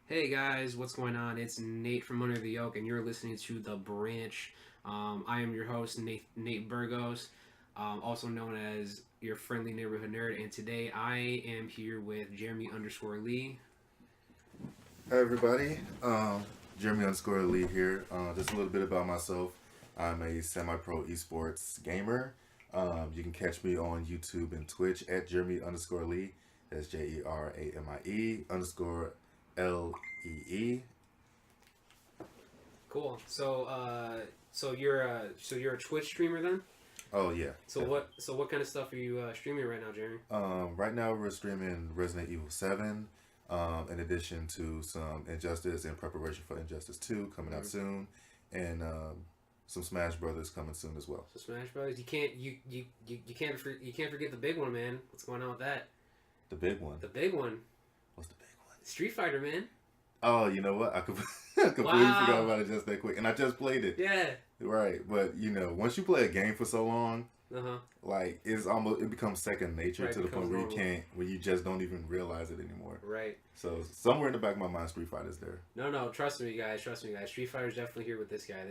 Hey guys, what's going on? It's Nate from Under the Yoke, and you're listening to The Branch. I am your host, Nate Burgos, also known as your friendly neighborhood nerd, and today I am here with Jeremy underscore Lee. Hi everybody, Jeremy underscore Lee here. Just a little bit about myself. I'm a semi-pro esports gamer. You can catch me on YouTube and Twitch at Jeremy underscore Lee. That's JERAMIE underscore LEE. Cool. So you're a Twitch streamer then? Oh yeah. So what kind of stuff are you streaming right now, Jeremy? Right now we're streaming Resident Evil 7. In addition to some Injustice in preparation for Injustice 2 coming out soon, and some Smash Brothers coming soon as well. So Smash Brothers, you can't forget the big one, man. What's going on with that? The big one. The big one, What's the big one? Street Fighter, man. Oh, you know what? I completely forgot about it just that quick, and I just played it. Yeah. Right, but once you play a game for so long, Uh-huh. like it becomes second nature Right, to the point where normal. where you just don't even realize it anymore. Right. So somewhere in the back of my mind, Street Fighter's there. No, trust me, guys. Street Fighter's definitely here with this guy.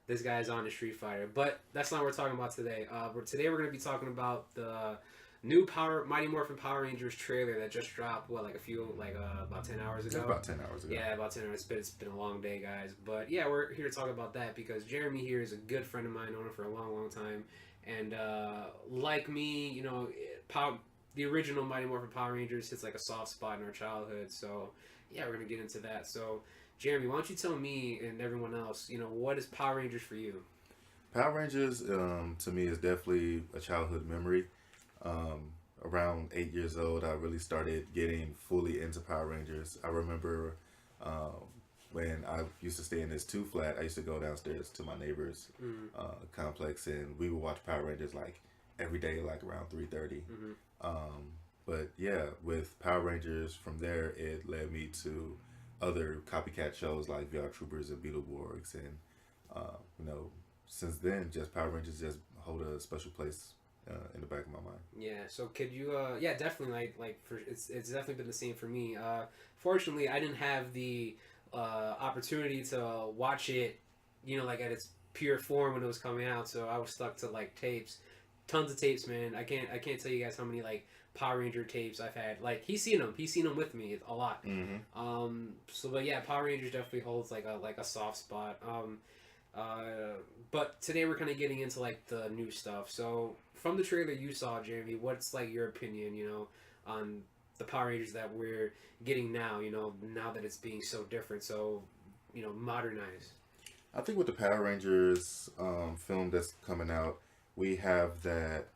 This guy's on to Street Fighter. But that's not what we're talking about today. Today we're going to be talking about the new Mighty Morphin Power Rangers trailer that just dropped. About 10 hours ago. Just about 10 hours ago. Yeah, about 10 hours. It's been a long day, guys. But yeah, we're here to talk about that because Jeremy here is a good friend of mine, known him for a long, long time. And like me, the original Mighty Morphin Power Rangers hits like a soft spot in our childhood. So yeah, we're gonna get into that. So Jeremy, why don't you tell me and everyone else, what is Power Rangers for you? Power Rangers, to me, is definitely a childhood memory. Around 8 years old, I really started getting fully into Power Rangers. I remember when I used to stay in this two flat, I used to go downstairs to my neighbor's complex, and we would watch Power Rangers like every day, like around 3:30. But yeah, with Power Rangers, from there, it led me to other copycat shows like VR Troopers and Beetleborgs, and since then, just Power Rangers just hold a special place in the back of my mind. Yeah. So could you? Yeah, definitely. It's definitely been the same for me. Fortunately, I didn't have the opportunity to watch it, like at its pure form when it was coming out. So I was stuck to like tapes, tons of tapes, man. I can't tell you guys how many like Power Ranger tapes I've had. Like he's seen them with me a lot. But yeah, Power Rangers definitely holds like a soft spot. But today we're kind of getting into like the new stuff. So from the trailer you saw, Jeremy, what's like your opinion, on the Power Rangers that we're getting now? Now that it's being so different, so modernized. I think with the Power Rangers film that's coming out, we have that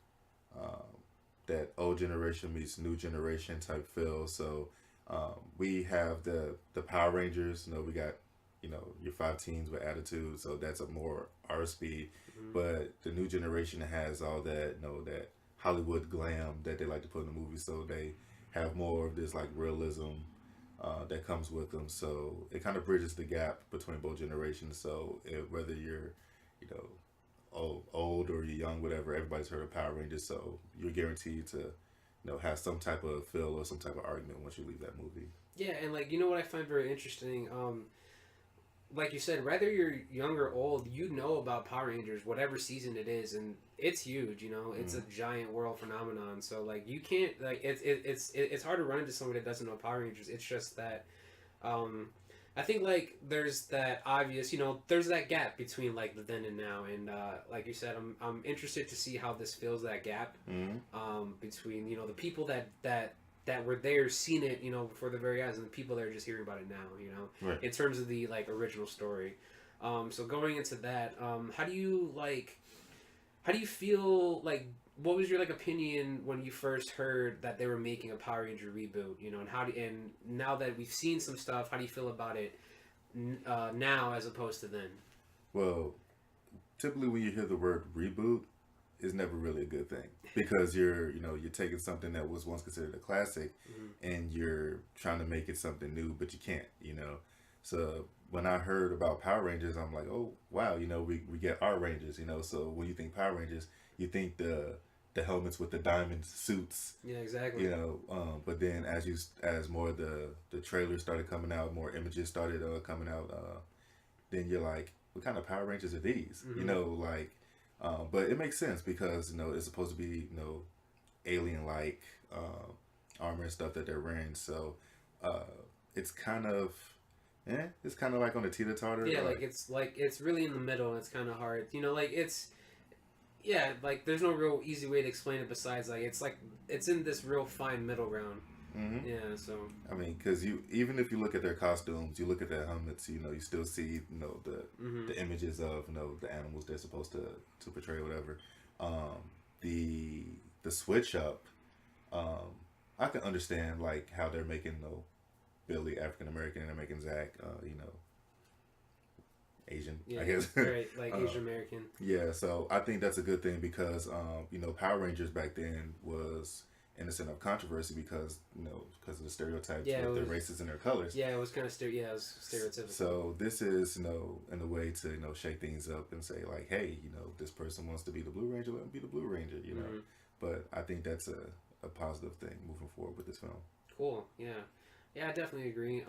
old generation meets new generation type feel. So we have the Power Rangers. We got your five teens with attitude. So that's a more our speed. But the new generation has all that that Hollywood glam that they like to put in the movies. So they have more of this like realism that comes with them. So it kind of bridges the gap between both generations. So whether you're old or you're young, whatever, everybody's heard of Power Rangers, so you're guaranteed to, have some type of feel or some type of argument once you leave that movie. Yeah, and like what I find very interesting, like you said, whether you're young or old, about Power Rangers, whatever season it is, and it's huge. It's a giant world phenomenon. So like you can't like it's hard to run into somebody that doesn't know Power Rangers. It's just that. I think like there's that obvious, there's that gap between like the then and now, and like you said, I'm interested to see how this fills that gap between the people that were there, seen it, before their very eyes, and the people that are just hearing about it now, Right. in terms of the like original story. So going into that, how do you feel like? What was your like opinion when you first heard that they were making a Power Ranger reboot? And now that we've seen some stuff, how do you feel about it now as opposed to then? Well, typically when you hear the word reboot, it's never really a good thing because you're taking something that was once considered a classic and you're trying to make it something new, but you can't. So when I heard about Power Rangers, I'm like, oh wow, we get our Rangers. So when you think Power Rangers, you think the the helmets with the diamond suits. Yeah, exactly. You know, but then as more of the trailers started coming out, more images started coming out. Then you're like, what kind of Power Rangers are these? You know, like, but it makes sense because it's supposed to be alien like armor and stuff that they're wearing. So it's kind of it's kind of like on a teeter totter. Yeah, like it's really in the middle, and it's kind of hard. Like yeah, like there's no real easy way to explain it besides like it's in this real fine middle ground. Mm-hmm. Yeah, so I mean, because even if you look at their costumes, you look at their helmets, you still see the images of the animals they're supposed to portray, or whatever. The switch up, I can understand like how they're making Billy African American and they're making Zach Asian, yeah, I guess. right, like Asian American. Yeah, so I think that's a good thing because Power Rangers back then was innocent of controversy because of the stereotypes with their races and their colors. Yeah, it was kind of it was stereotypical. So this is in a way to shake things up and say like, hey, this person wants to be the Blue Ranger, let him be the Blue Ranger, But I think that's a positive thing moving forward with this film. Cool. Yeah, I definitely agree.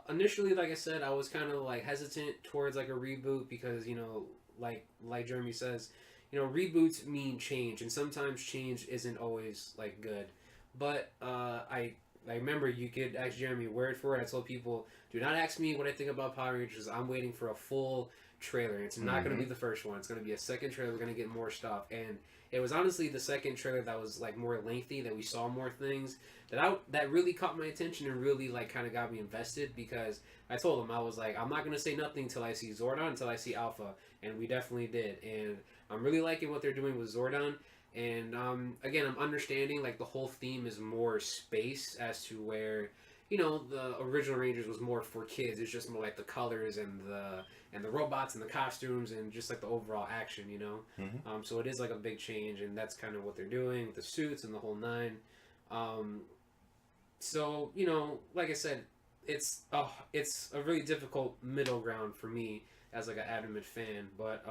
Initially, like I said, I was kind of like hesitant towards like a reboot because like Jeremy says, reboots mean change, and sometimes change isn't always like good. But I remember you could ask Jeremy word for word. I told people, do not ask me what I think about Power Rangers. I'm waiting for a full trailer. It's not going to be the first one. It's going to be a second trailer. We're going to get more stuff. And it was honestly the second trailer that was like more lengthy, that we saw more things that really caught my attention and really like kind of got me invested, because I told him, I was like, I'm not going to say nothing until I see Zordon, until I see Alpha. And we definitely did. And I'm really liking what they're doing with Zordon. And again, I'm understanding like the whole theme is more space, as to where the original Rangers was more for kids. It's just more like the colors and the robots and the costumes and just like the overall action, so it is like a big change, and that's kind of what they're doing with the suits and the whole nine. So like I said, it's a really difficult middle ground for me as like an adamant fan. But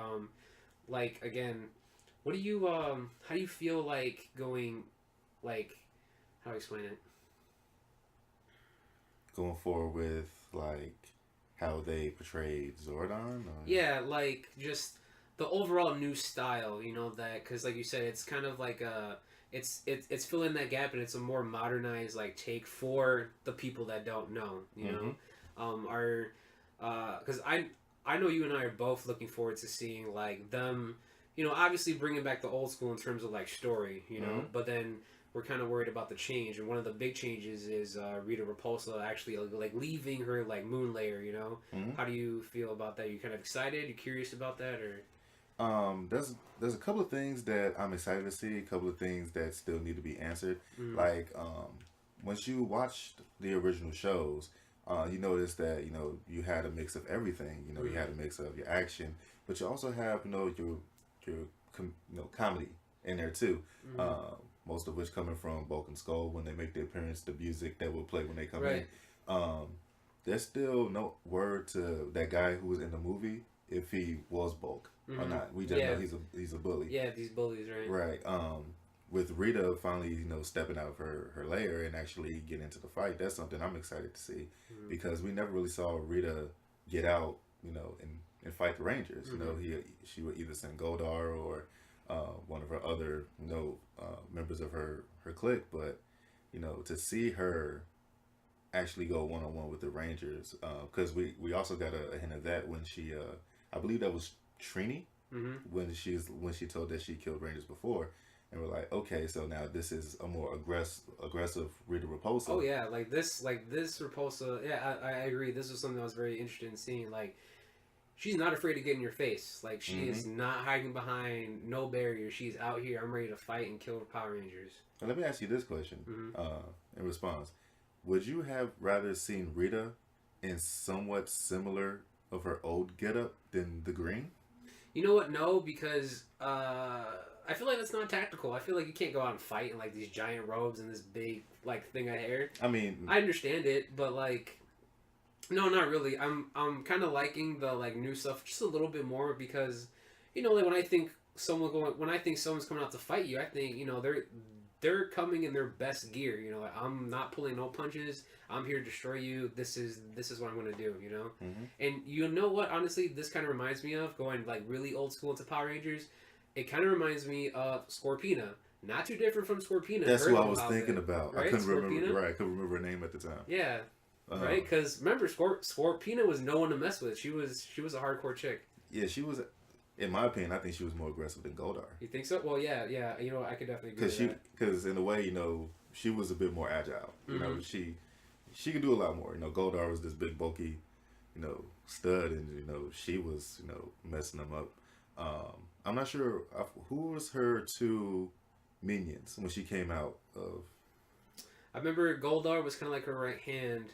like again, what do you how do you feel like going, like, how do I explain it? Going forward with like how they portrayed Zordon? Or? Yeah, like just the overall new style, that, because like you said, it's kind of like it's filling that gap, and it's a more modernized like take for the people that don't know, because I know you and I are both looking forward to seeing like them, obviously bringing back the old school in terms of like story, but then we're kind of worried about the change, and one of the big changes is Rita Repulsa actually like leaving her like moon layer. How do you feel about that? You kind of excited? You curious about that, or? There's a couple of things that I'm excited to see. A couple of things that still need to be answered. Like once you watched the original shows, you notice that you had a mix of everything. You had a mix of your action, but you also have your comedy in there too. Most of which coming from Bulk and Skull when they make their appearance, the music that will play when they come in. There's still no word to that guy who was in the movie if he was Bulk or not. We just know he's a bully. Yeah, these bullies, right? Right. With Rita finally, stepping out of her lair and actually get into the fight, that's something I'm excited to see, because we never really saw Rita get out, and fight the Rangers. She would either send Goldar or one of her other, members of her clique, but to see her actually go one-on-one with the Rangers, because we also got a hint of that when she, I believe that was Trini, when she told that she killed Rangers before, and we're like, okay, so now this is a more aggressive Rita Repulsa. Oh yeah, like this Repulsa. Yeah, I agree. This was something I was very interested in seeing. Like, she's not afraid to get in your face. Like, she is not hiding behind no barrier. She's out here. I'm ready to fight and kill Power Rangers. Now, let me ask you this question in response. Would you have rather seen Rita in somewhat similar of her old getup than the green? You know what? No, because I feel like that's not tactical. I feel like you can't go out and fight in like these giant robes and this big like thing of hair. I mean, I understand it, but like, no, not really. I'm kind of liking the like new stuff just a little bit more, because like when I think when I think someone's coming out to fight you, I think, you know, they're coming in their best gear. You know, like, I'm not pulling no punches. I'm here to destroy you. This is what I'm gonna do. You know, and you know what? Honestly, this kind of reminds me of going like really old school into Power Rangers. It kind of reminds me of Scorpina. Not too different from Scorpina. That's what I was thinking about. Right? I couldn't Scorpina? remember. Right, I couldn't remember her name at the time. Yeah. Right, because remember, Scorpina was no one to mess with. She was a hardcore chick. Yeah, she was. In my opinion, I think she was more aggressive than Goldar. You think so? Well, yeah. You know, I could definitely agree with that. Because in a way, you know, she was a bit more agile. You know, she could do a lot more. You know, Goldar was this big, bulky, you know, stud, and you know, she was, you know, messing them up. I'm not sure who was her two minions when she came out of. I remember Goldar was kind of like her right hand,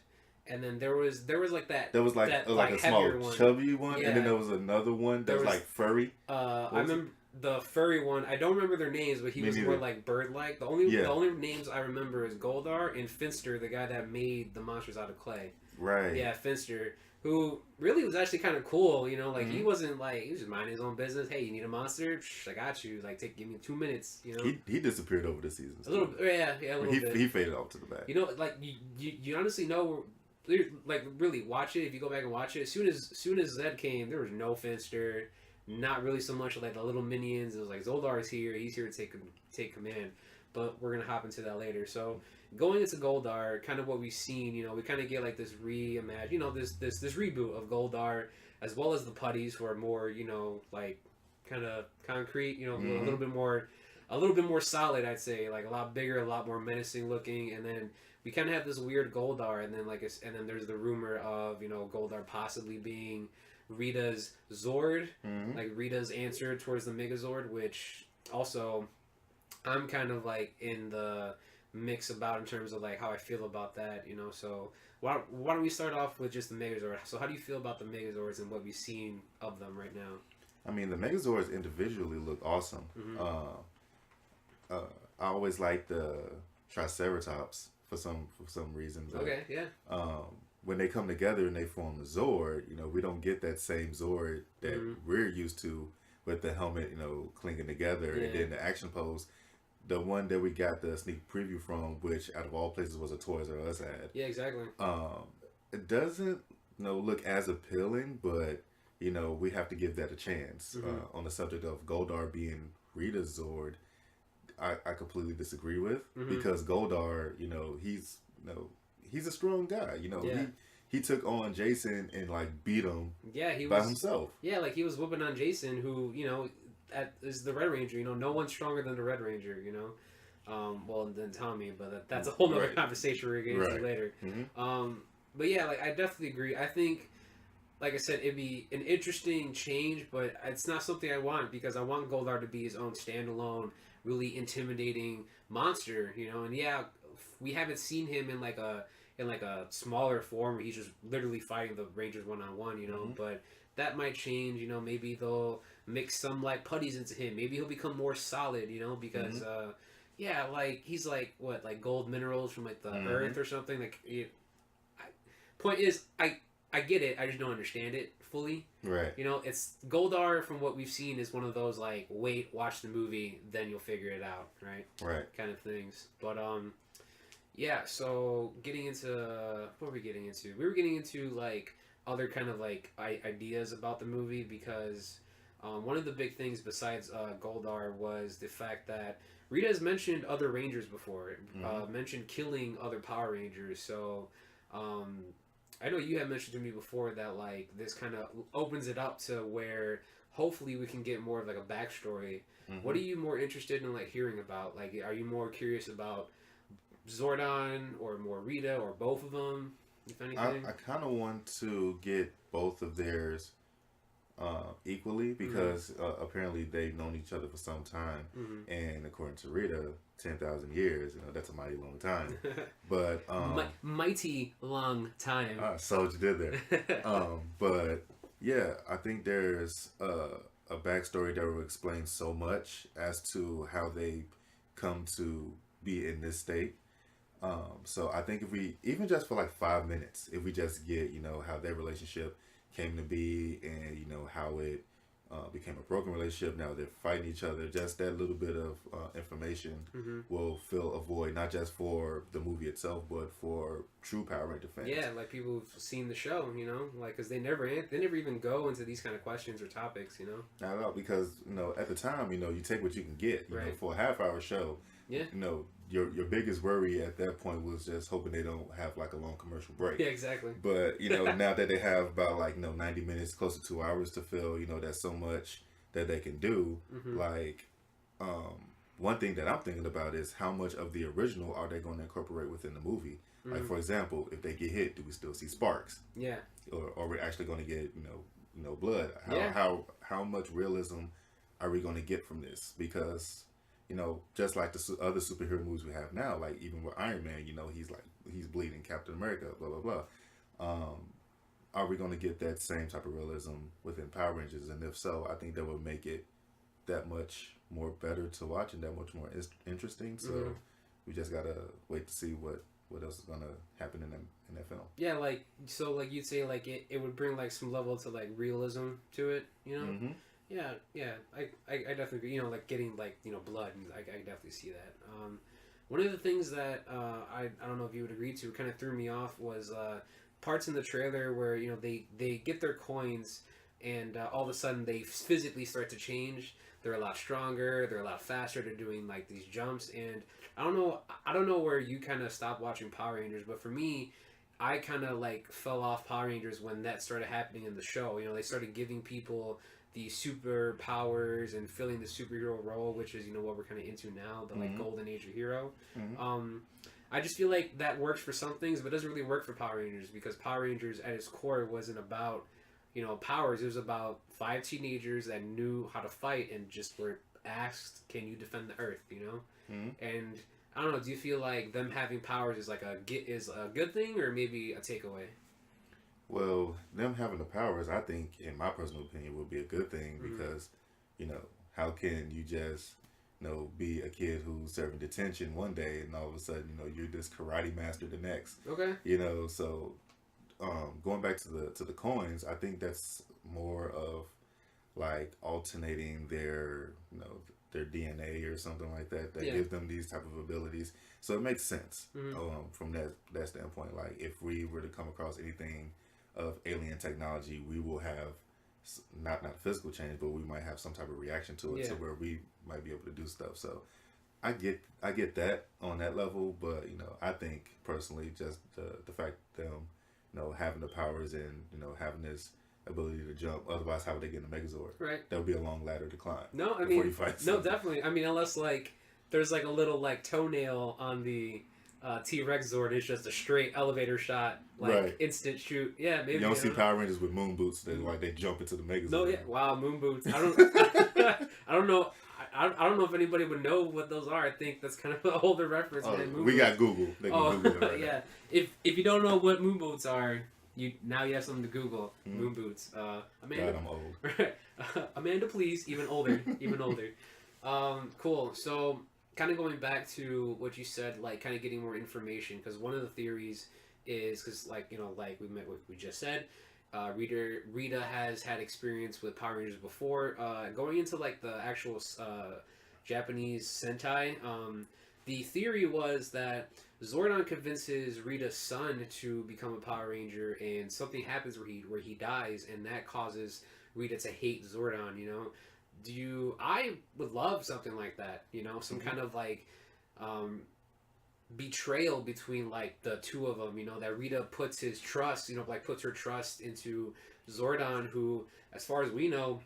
and then there was like that. There was like a small one. chubby one, and then there was another one that was like furry. I remember the furry one. I don't remember their names, but he was more like bird-like. The only names I remember is Goldar and Finster, the guy that made the monsters out of clay. Right. Yeah, Finster, who really was actually kind of cool. You know, like he wasn't like, he was just minding his own business. Hey, you need a monster? I got you. Like, give me 2 minutes. You know. He disappeared over the seasons. A little, yeah, a little bit. He faded off to the back. You know, like you honestly know. Like, really watch it. If you go back and watch it, as soon as Zed came, there was no Finster, not really so much like the little minions. It was like, Zoldar's here. He's here to take command. But we're gonna hop into that later. So going into Goldar, kind of what we've seen, you know, we kind of get like this reimagine, you know, this reboot of Goldar, as well as the putties, who are more, you know, like kind of concrete, you know, a little bit more solid, I'd say, like a lot bigger, a lot more menacing looking, and then we kind of have this weird Goldar, and then there's the rumor of, you know, Goldar possibly being Rita's Zord, like Rita's answer towards the Megazord, which also I'm kind of like in the mix about in terms of like how I feel about that, you know. So why don't we start off with just the Megazord? So how do you feel about the Megazords and what we've seen of them right now? I mean, the Megazords individually look awesome. I always like the Triceratops for some reason. But, okay, yeah. When they come together and they form the Zord, you know, we don't get that same Zord that we're used to with the helmet, you know, clinging together, and then the action pose. The one that we got the sneak preview from, which out of all places was a Toys R Us ad. Yeah, exactly. It doesn't, you know, look as appealing, but you know, we have to give that a chance. On the subject of Goldar being Rita's Zord, I completely disagree with, because Goldar, you know, he's a strong guy. You know, he took on Jason and like beat him. Yeah, he by was himself. Yeah, like he was whooping on Jason, who, you know, is the Red Ranger. You know, no one's stronger than the Red Ranger. You know, well, than Tommy, but that's a whole nother conversation we're going to get into later. But yeah, like I definitely agree. I think, like I said, it'd be an interesting change, but it's not something I want, because I want Goldar to be his own standalone, really intimidating monster, you know. And yeah, we haven't seen him in like a smaller form where he's just literally fighting the Rangers one-on-one, you know. But that might change, you know. Maybe they'll mix some like putties into him. Maybe he'll become more solid, you know, because yeah, like he's like what, like gold minerals from like the earth or something. Like, point is, I get it. I just don't understand it fully. Right. You know, it's Goldar, from what we've seen, is one of those like, wait, watch the movie, then you'll figure it out, right? Right. Kind of things. But yeah. So getting into what were we getting into? We were getting into like other kind of like ideas about the movie, because one of the big things besides Goldar was the fact that Rita has mentioned other Rangers before. Mentioned killing other Power Rangers. So I know you had mentioned to me before that like this kind of opens it up to where hopefully we can get more of like a backstory. What are you more interested in like hearing about? Like, are you more curious about Zordon or more Rita, or both of them, if anything? I kind of want to get both of theirs equally, because apparently they've known each other for some time, and according to Rita, 10,000 years, you know, that's a mighty long time. But mighty long time. So what you did there. But yeah, I think there's a backstory that will explain so much as to how they come to be in this state. So I think if we, even just for like 5 minutes, if we just get, you know, how their relationship came to be, and you know how it, became a broken relationship. Now they're fighting each other. Just that little bit of information will fill a void, not just for the movie itself, but for true Power Ranger fans. Yeah, like people who've seen the show, you know, like because they never even go into these kind of questions or topics, you know. Not at all, because at the time, you take what you can get. You know, for a half-hour show. Yeah. Your biggest worry at that point was just hoping they don't have like a long commercial break. Yeah, exactly. But now that they have about 90 minutes, close to 2 hours to fill, there's so much that they can do. Like, one thing that I'm thinking about is how much of the original are they going to incorporate within the movie? Like, for example, if they get hit, do we still see sparks? Yeah. Or are we actually going to get blood? How much realism are we going to get from this? Because just like the other superhero movies we have now, like even with Iron Man, he's bleeding, Captain America, blah, blah, blah. Are we going to get that same type of realism within Power Rangers? And if so, I think that would make it that much more better to watch and that much more interesting. So we just got to wait to see what else is going to happen in that film. Yeah, like you'd say like it would bring like some level to like realism to it, Yeah, I definitely agree. Like getting like blood, and I definitely see that. One of the things that I don't know if you would agree to kind of threw me off was parts in the trailer where they get their coins and all of a sudden they physically start to change. They're a lot stronger. They're a lot faster. They're doing like these jumps, and I don't know where you kind of stopped watching Power Rangers, but for me, I kind of like fell off Power Rangers when that started happening in the show. They started giving people the superpowers and filling the superhero role, which is what we're kind of into now, the like golden age of hero. I just feel like that works for some things, but it doesn't really work for Power Rangers, because Power Rangers at its core wasn't about powers. It was about 5 teenagers that knew how to fight and just were asked, "Can you defend the Earth?" And I don't know. Do you feel like them having powers is a good thing or maybe a takeaway? Well, them having the powers, I think, in my personal opinion, would be a good thing because, how can you just, be a kid who's serving detention one day and all of a sudden, you're this karate master the next. Okay. So, going back to the coins, I think that's more of like alternating their, their DNA or something like that gives them these type of abilities. So it makes sense from that standpoint. Like if we were to come across anything of alien technology, we will have not physical change, but we might have some type of reaction to it, to where we might be able to do stuff. So I get that on that level, but I think personally just the fact them having the powers and having this ability to jump, otherwise how would they get in the Megazord? Right. That would be a long ladder to climb. No, I mean definitely. I mean, unless like there's like a little like toenail on the T-Rex Zord, it's just a straight elevator shot, like instant shoot. Yeah, maybe. You don't see Power Rangers with moon boots that like they jump into the Megazord. No, yeah, wow, moon boots. I don't, I don't know. I don't know if anybody would know what those are. I think that's kind of an older reference. Oh, man. We got Google. They can Google it right yeah. Now. If you don't know what moon boots are, you have something to Google. Moon boots. Amanda. God, I'm old. Amanda, please. Even older. Cool. So, kind of going back to what you said, like kind of getting more information, because one of the theories is because like we just said, Rita has had experience with Power Rangers before. Going into like the actual Japanese Sentai, the theory was that Zordon convinces Rita's son to become a Power Ranger, and something happens where he dies, and that causes Rita to hate Zordon. I would love something like that. Some kind of like betrayal between like the two of them. That Rita puts his trust, puts her trust into Zordon, who, as far as we know,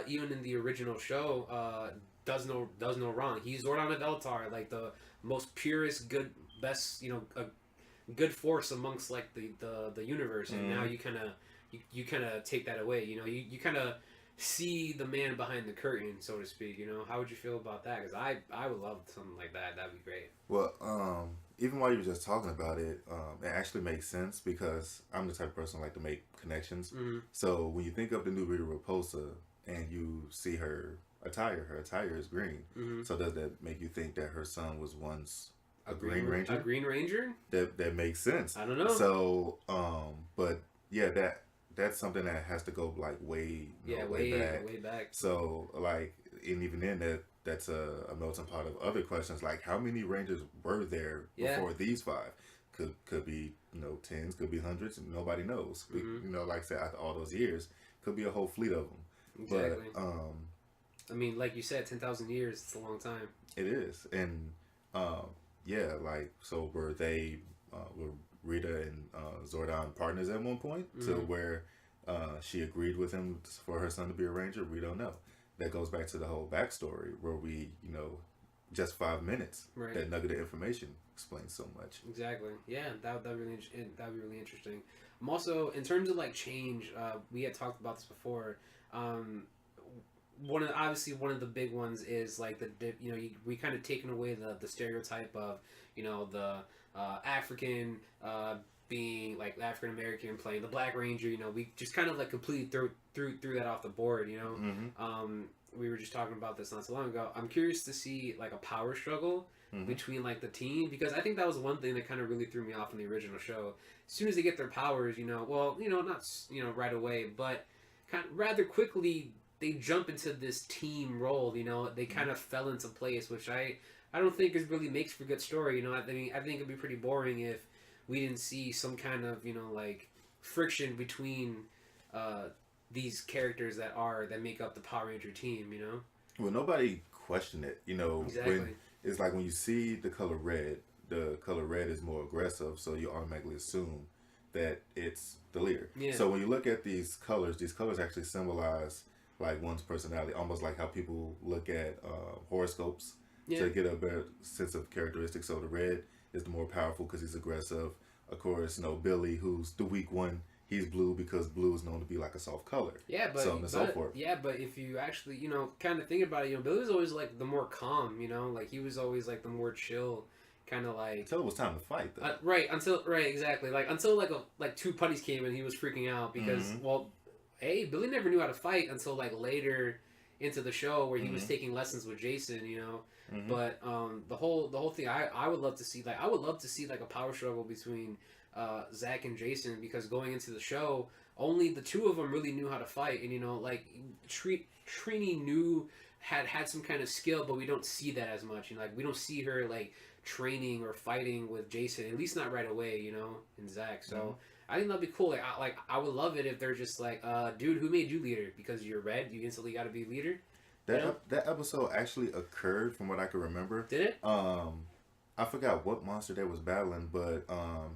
even in the original show, does no wrong. He's Zordon of Eltar, like the most purest, best, a good force amongst like the universe. And now you kind of take that away. You kind of see the man behind the curtain, so to speak. How would you feel about that? Because I would love something like that. That'd be great. Well, even while you were just talking about it, it actually makes sense because I'm the type of person who like to make connections. So when you think of the new Rita Repulsa and you see her attire is green. So does that make you think that her son was once a Green Ranger? A Green Ranger? That makes sense. I don't know. So, but yeah, that's something that has to go like way way back. So like, and even then that's a melting pot of other questions, like how many Rangers were there before these five? Could be, you know, tens, could be hundreds, and nobody knows. You know, like I said, after all those years, could be a whole fleet of them. Exactly. But I mean, like you said, 10,000 years, it's a long time. it is. And yeah, like, so were they were Rita and Zordon partners at one point to where she agreed with him for her son to be a ranger? We don't know. That goes back to the whole backstory where we, you know, just 5 minutes, that nugget of information explains so much. Exactly. Yeah, that'd be really interesting. I'm also, in terms of like change, we had talked about this before. One of the big ones is like we kind of taken away the stereotype of, you know, the African being like African American playing the Black Ranger. You know, we just kind of like completely threw that off the board. You know, we were just talking about this not so long ago. I'm curious to see like a power struggle between like the team, because I think that was one thing that kind of really threw me off in the original show. As soon as they get their powers, you know, well, you know, not, you know, right away, but kind of rather quickly they jump into this team role. You know, they kind of fell into place, which I don't think really makes for good story. You know, I think it'd be pretty boring if we didn't see some kind of, you know, like friction between these characters that make up the Power Ranger team. You know, well, nobody questioned it. You know, exactly. It's like when you see the color red is more aggressive, so you automatically assume that it's the leader. Yeah. So when you look at these colors actually symbolize like one's personality, almost like how people look at horoscopes to get a better sense of characteristics. So the red is the more powerful because he's aggressive. Of course, you know, Billy, who's the weak one, he's blue because blue is known to be like a soft color. Yeah, but so on and so forth. Yeah, but if you actually, you know, kind of think about it, you know, Billy was always like the more calm, you know, like he was always like the more chill, kind of like. Until it was time to fight, though. Exactly, until like two putties came and he was freaking out because Billy never knew how to fight until like later into the show where he was taking lessons with Jason, you know. But the whole thing, I would love to see like a power struggle between Zach and Jason, because going into the show, only the two of them really knew how to fight, and you know, like Trini had some kind of skill, but we don't see that as much. You know, like we don't see her like training or fighting with Jason, at least not right away, you know, and Zach. So I think that'd be cool. I would love it if they're just like, dude, who made you leader? Because you're red, you instantly got to be leader. That episode actually occurred from what I can remember. Did it? I forgot what monster they was battling, but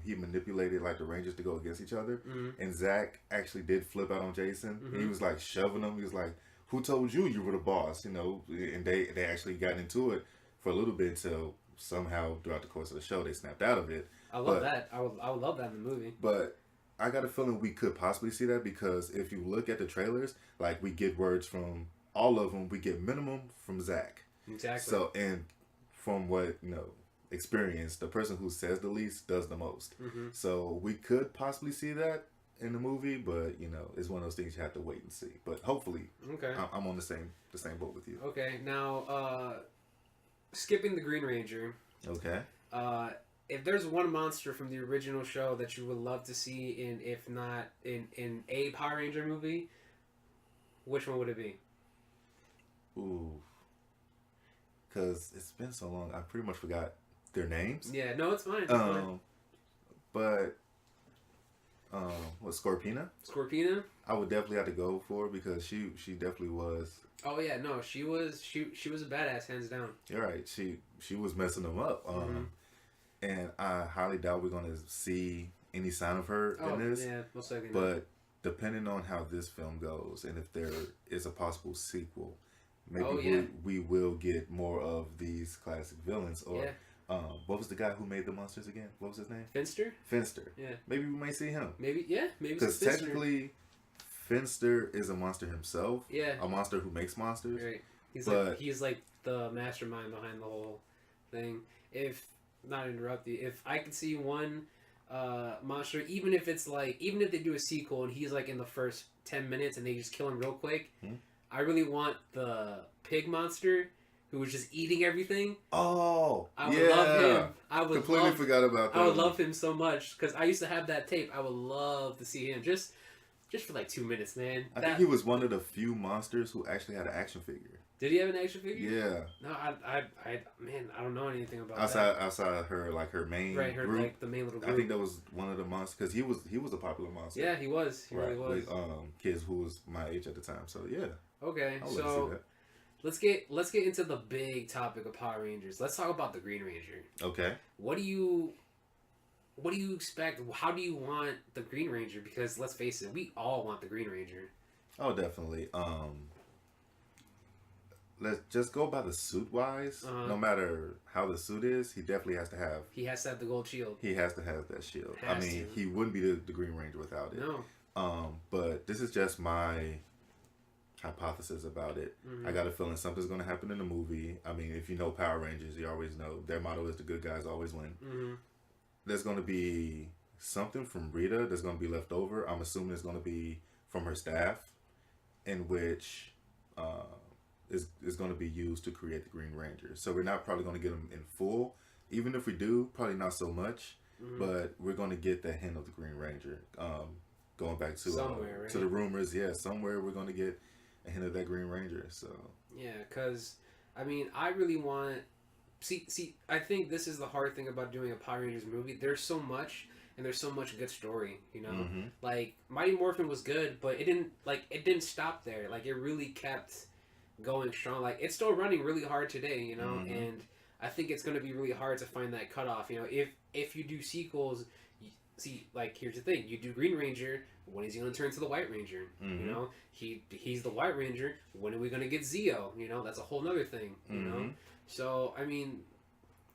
he manipulated like the Rangers to go against each other, and Zach actually did flip out on Jason. And he was like shoving him. He was like, "Who told you were the boss?" You know, and they actually got into it for a little bit until somehow throughout the course of the show they snapped out of it. I love that. I would love that in the movie. But I got a feeling we could possibly see that, because if you look at the trailers, like we get words from all of them. We get minimum from Zach. Exactly. So, and from what, you know, experience, the person who says the least does the most. So we could possibly see that in the movie, but you know, it's one of those things you have to wait and see. But hopefully, I'm on the same boat with you. Okay, now skipping the Green Ranger. Okay. If there's one monster from the original show that you would love to see in, if not in a Power Ranger movie, which one would it be? Ooh. Because it's been so long, I pretty much forgot their names. Yeah, no, it's fine. It's fine. But, what, Scorpina? Scorpina? I would definitely have to go for, because she definitely was. Oh yeah, no, she was a badass, hands down. You're right. She was messing them up. And I highly doubt we're gonna see any sign of her in this. Yeah, most likely. But depending on how this film goes, and if there is a possible sequel, maybe we will get more of these classic villains. Or what was the guy who made the monsters again? What was his name? Finster. Yeah. Maybe we might see him. Maybe. Because technically, Finster is a monster himself. Yeah. A monster who makes monsters. Right. He's like the mastermind behind the whole thing. Not interrupt you. If I could see one monster, even if they do a sequel and he's like in the first 10 minutes and they just kill him real quick, I really want the pig monster who was just eating everything. Oh, I would love him. I would forgot about that. I would love him so much because I used to have that tape. I would love to see him. Just Just for like 2 minutes, man. I think he was one of the few monsters who actually had an action figure. Did he have an action figure? Yeah. No, man, I don't know anything about outside her, like her main group. Like the main little group. I think that was one of the monsters because he was a popular monster. Yeah, he was. He really was. With kids who was my age at the time. So yeah. Okay, so let's get into the big topic of Power Rangers. Let's talk about the Green Ranger. Okay. What do you expect? How do you want the Green Ranger? Because let's face it, we all want the Green Ranger. Oh, definitely. Let's just go by the suit wise. No matter how the suit is, he definitely has to have. He has to have the gold shield. He has to have that shield. He wouldn't be the Green Ranger without it. No. But this is just my hypothesis about it. Mm-hmm. I got a feeling something's going to happen in the movie. I mean, if you know Power Rangers, you always know their motto is the good guys always win. Mm-hmm. There's going to be something from Rita that's going to be left over. I'm assuming it's going to be from her staff, in which is going to be used to create the Green Ranger. So we're not probably going to get them in full. Even if we do, probably not so much. Mm-hmm. But we're going to get the hint of the Green Ranger. Going back to somewhere, right? To the rumors, somewhere we're going to get a hint of that Green Ranger. So yeah, because I mean, I really want. See, I think this is the hard thing about doing a Power Rangers movie. There's so much, and there's so much good story. You know, mm-hmm. like Mighty Morphin was good, but it didn't stop there. Like it really kept going strong. Like it's still running really hard today. You know, mm-hmm. and I think it's going to be really hard to find that cutoff. You know, if you do sequels. See, like, here's the thing. You do Green Ranger, when is he going to turn to the White Ranger? Mm-hmm. You know, he's the White Ranger. When are we going to get Zeo? You know, that's a whole nother thing, you mm-hmm. know? So, I mean,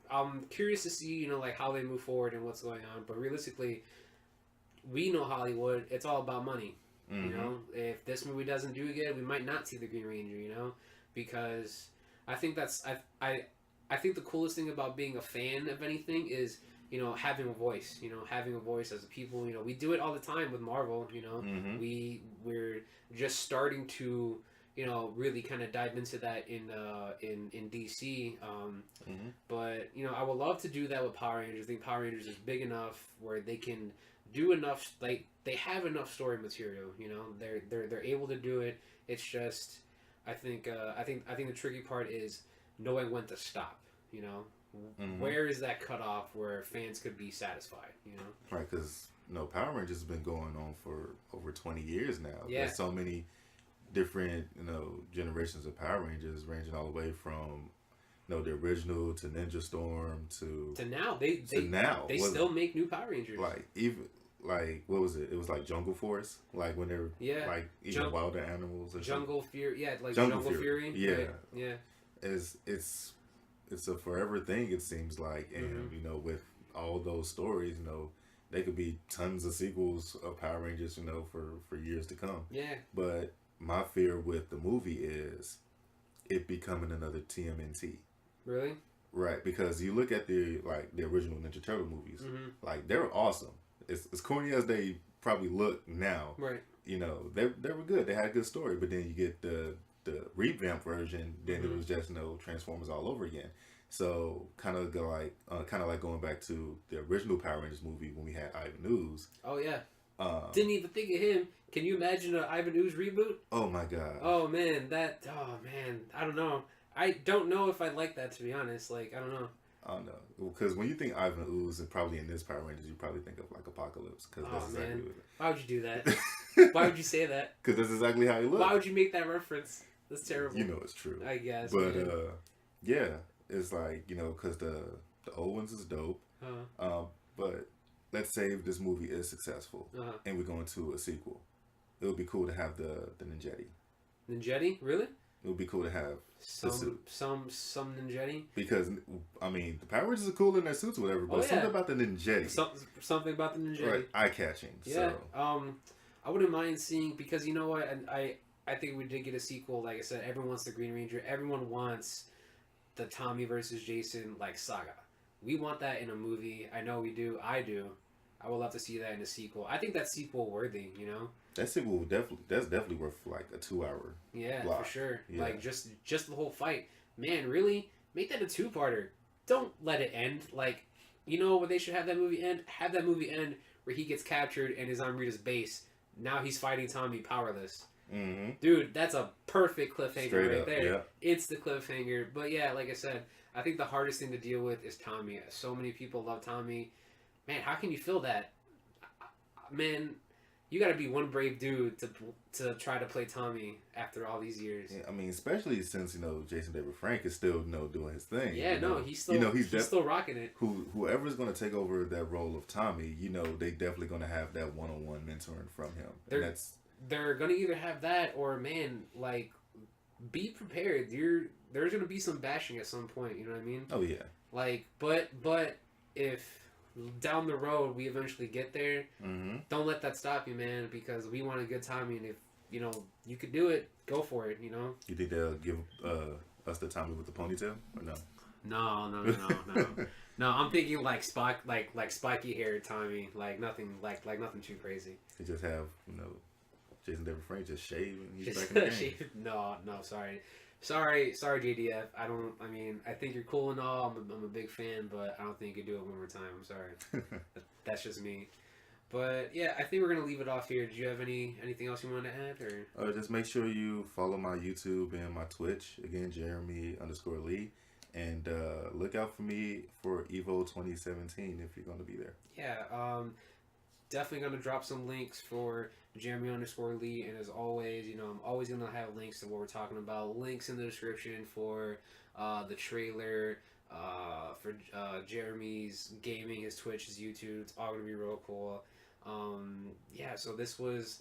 I'm curious to see, you know, like, how they move forward and what's going on. But realistically, we know Hollywood. It's all about money, mm-hmm. you know? If this movie doesn't do good, we might not see the Green Ranger, you know? Because I think I think the coolest thing about being a fan of anything is... you know, having a voice, as a people, you know, we do it all the time with Marvel, you know, mm-hmm. we're just starting to, you know, really kind of dive into that in DC, mm-hmm. but, you know, I would love to do that with Power Rangers. I think Power Rangers is big enough where they can do enough, like, they have enough story material, you know, they're able to do it. It's just, I think the tricky part is knowing when to stop, you know. Mm-hmm. Where is that cutoff where fans could be satisfied, you know? Right, because, you know, Power Rangers has been going on for over 20 years now. Yeah. There's so many different, you know, generations of Power Rangers ranging all the way from, you know, the original to Ninja Storm to now. They still make new Power Rangers. Like, even, like, what was it? It was like Jungle Force? Like, when they're, like, even wilder animals or Jungle something. Fury. Yeah, like Jungle Fury. Yeah. Right. Yeah. It's a forever thing, it seems like, and mm-hmm. you know, with all those stories, you know, they could be tons of sequels of Power Rangers, you know, for years to come. Yeah. But my fear with the movie is it becoming another TMNT. Really? Right, because you look at the original Ninja Turtle movies, mm-hmm. like, they were awesome. As corny as they probably look now, right? You know, they were good. They had a good story, but then you get the revamp version, then mm-hmm. it was just, you know, Transformers all over again. So kind of like going back to the original Power Rangers movie when we had Ivan Ooze. Oh yeah. Didn't even think of him. Can you imagine an Ivan Ooze reboot? Oh my god. Oh man, I don't know. I don't know if I'd like that, to be honest. Like, I don't know. I don't know, because when you think Ivan Ooze, and probably in this Power Rangers, you probably think of like Apocalypse, because that's exactly what. Why would you do that? Why would you say that? Because that's exactly how he looks. Why would you make that reference? That's terrible. You know it's true. I guess. But yeah, it's like, you know, because the old ones is dope. But let's say if this movie is successful and we're going to a sequel, it would be cool to have the Ninjetti. Ninjetti, really? It would be cool to have some Ninjetti. Because I mean, the Power Rangers are cool in their suits or whatever, but something about the Ninjetti. Something about the Ninjetti. Right, eye catching. Yeah. So. I wouldn't mind seeing, because you know what, I think we did get a sequel. Like I said, everyone wants the Green Ranger. Everyone wants the Tommy versus Jason like saga. We want that in a movie. I know we do. I do. I would love to see that in a sequel. I think that's sequel worthy. You know. That sequel that's definitely worth like a 2-hour. Yeah, block. For sure. Yeah. Like just the whole fight. Man, really make that a 2-parter. Don't let it end. Like, you know where they should have that movie end? Have that movie end where he gets captured and is on Rita's base. now he's fighting Tommy powerless. Mm-hmm. Dude, that's a perfect cliffhanger Straight right up, there. yeah. It's the cliffhanger. But yeah, like I said, I think the hardest thing to deal with is Tommy. So many people love Tommy. Man, how can you feel that? Man, you got to be one brave dude to try to play Tommy after all these years. Yeah, I mean, especially since Jason David Frank is still doing his thing. Yeah, no, he's still he's still rocking it. Whoever's going to take over that role of Tommy, they definitely going to have that one-on-one mentoring from him. They're going to either have that or, man, like, be prepared. There's going to be some bashing at some point. You know what I mean? Oh yeah. Like, but if down the road we eventually get there, don't let that stop you, man, because we want a good Tommy, and if you could do it, go for it. You think they'll give us the Tommy with the ponytail or no? No, I'm thinking like Spock, like spiky hair Tommy, like nothing too crazy. They just have Jason David Frank just shave and he's back in the game. No, sorry, JDF. I think you're cool and all. I'm a big fan, but I don't think you can do it one more time. I'm sorry. That's just me. But yeah, I think we're gonna leave it off here. Did you have anything else you wanted to add, or? Just make sure you follow my YouTube and my Twitch. Again, Jeremy_Lee, and look out for me for Evo 2017 if you're gonna be there. Yeah. Definitely going to drop some links for Jeremy_Lee, and as always, I'm always going to have links to what we're talking about. Links in the description for the trailer, for Jeremy's gaming, his Twitch, his YouTube. It's all going to be real cool. So this was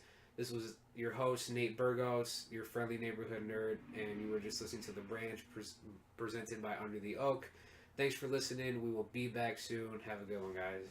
your host, Nate Burgos, your friendly neighborhood nerd, and you were just listening to The Branch presented by Under the Oak. Thanks for listening. We will be back soon. Have a good one, guys.